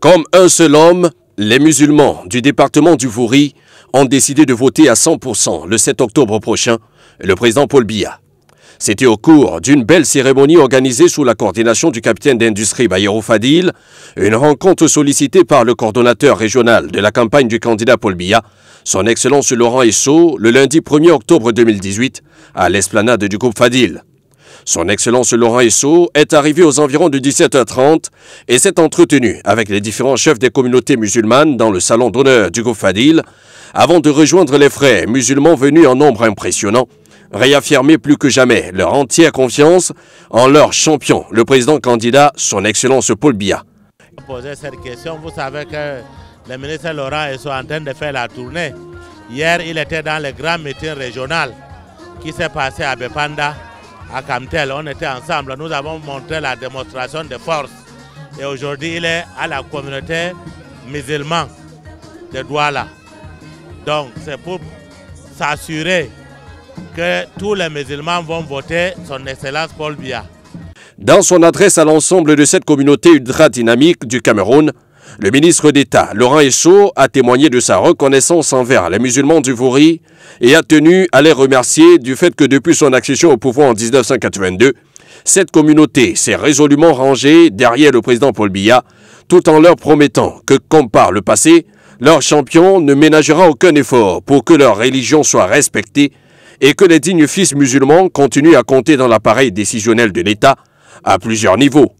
Comme un seul homme, les musulmans du département du Vouri ont décidé de voter à 100% le 7 octobre prochain le président Paul Biya. C'était au cours d'une belle cérémonie organisée sous la coordination du capitaine d'industrie Bayero Fadil, une rencontre sollicitée par le coordonnateur régional de la campagne du candidat Paul Biya, son Excellence Laurent Esso, le lundi 1er octobre 2018 à l'esplanade du groupe Fadil. Son Excellence Laurent Esso est arrivé aux environs de 17h30 et s'est entretenu avec les différents chefs des communautés musulmanes dans le salon d'honneur du groupe Fadil avant de rejoindre les frères musulmans venus en nombre impressionnant, réaffirmer plus que jamais leur entière confiance en leur champion, le président candidat, son Excellence Paul Biya. Poser cette question, vous savez que le ministre Laurent Esso est en train de faire la tournée. Hier, il était dans le grand meeting régional qui s'est passé à Bepanda, à Kamtel. On était ensemble, nous avons montré la démonstration de force. Et aujourd'hui, il est à la communauté musulmane de Douala. Donc, c'est pour s'assurer que tous les musulmans vont voter son Excellence Paul Biya. Dans son adresse à l'ensemble de cette communauté ultra-dynamique du Cameroun, le ministre d'État Laurent Esso a témoigné de sa reconnaissance envers les musulmans du Vouri et a tenu à les remercier du fait que depuis son accession au pouvoir en 1982, cette communauté s'est résolument rangée derrière le président Paul Biya, tout en leur promettant que, comme par le passé, leur champion ne ménagera aucun effort pour que leur religion soit respectée et que les dignes fils musulmans continuent à compter dans l'appareil décisionnel de l'État à plusieurs niveaux.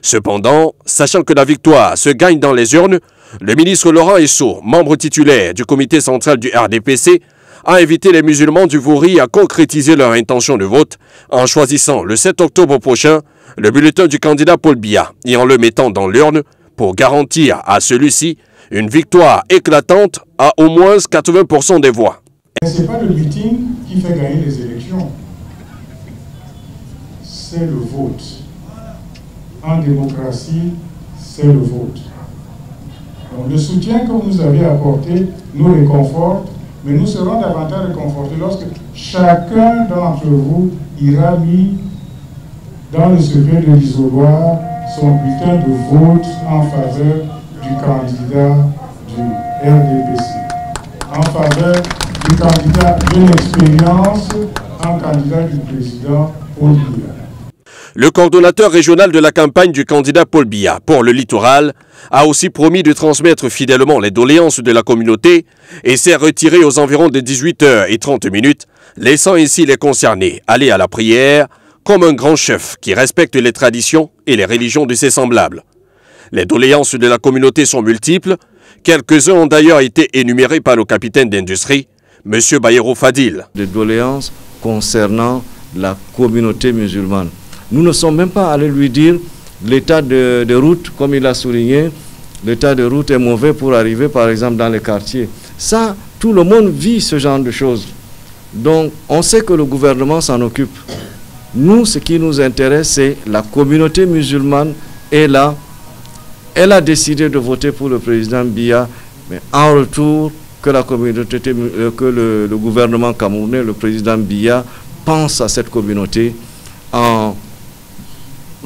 Cependant, sachant que la victoire se gagne dans les urnes, le ministre Laurent Esso, membre titulaire du comité central du RDPC, a invité les musulmans du Vouri à concrétiser leur intention de vote en choisissant le 7 octobre prochain le bulletin du candidat Paul Biya et en le mettant dans l'urne pour garantir à celui-ci une victoire éclatante à au moins 80% des voix. Ce n'est pas le meeting qui fait gagner les élections, c'est le vote. En démocratie, c'est le vote. Donc, le soutien que vous nous avez apporté nous réconforte, mais nous serons davantage réconfortés lorsque chacun d'entre vous ira mis dans le secret de l'isoloir son bulletin de vote en faveur du candidat du RDPC, en faveur du candidat d'une expérience, en candidat du président Paul Biya. Le coordonnateur régional de la campagne du candidat Paul Biya pour le littoral a aussi promis de transmettre fidèlement les doléances de la communauté et s'est retiré aux environs de 18h30, laissant ainsi les concernés aller à la prière comme un grand chef qui respecte les traditions et les religions de ses semblables. Les doléances de la communauté sont multiples. Quelques-uns ont d'ailleurs été énumérés par le capitaine d'industrie, M. Bayero Fadil. Des doléances concernant la communauté musulmane. Nous ne sommes même pas allés lui dire l'état de route, comme il a souligné, l'état de route est mauvais pour arriver par exemple dans les quartiers. Ça, tout le monde vit ce genre de choses. Donc, on sait que le gouvernement s'en occupe. Nous, ce qui nous intéresse, c'est la communauté musulmane est là. Elle a décidé de voter pour le président Biya, mais en retour, que la communauté, que le gouvernement camerounais, le président Biya, pense à cette communauté en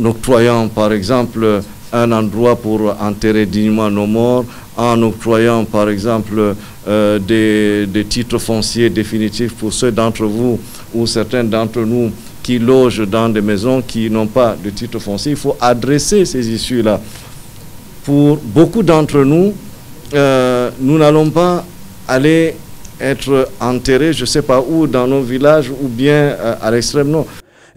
octroyant par exemple un endroit pour enterrer dignement nos morts, en octroyant par exemple des titres fonciers définitifs pour ceux d'entre vous ou certains d'entre nous qui logent dans des maisons qui n'ont pas de titre foncier. Il faut adresser ces issues-là. Pour beaucoup d'entre nous, nous n'allons pas aller être enterrés, je ne sais pas où, dans nos villages ou bien à l'extrême nord.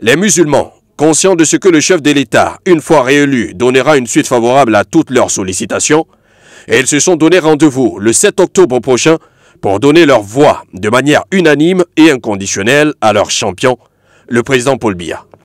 Les musulmans, conscients de ce que le chef de l'État, une fois réélu, donnera une suite favorable à toutes leurs sollicitations, et ils se sont donné rendez-vous le 7 octobre prochain pour donner leur voix de manière unanime et inconditionnelle à leur champion, le président Paul Biya.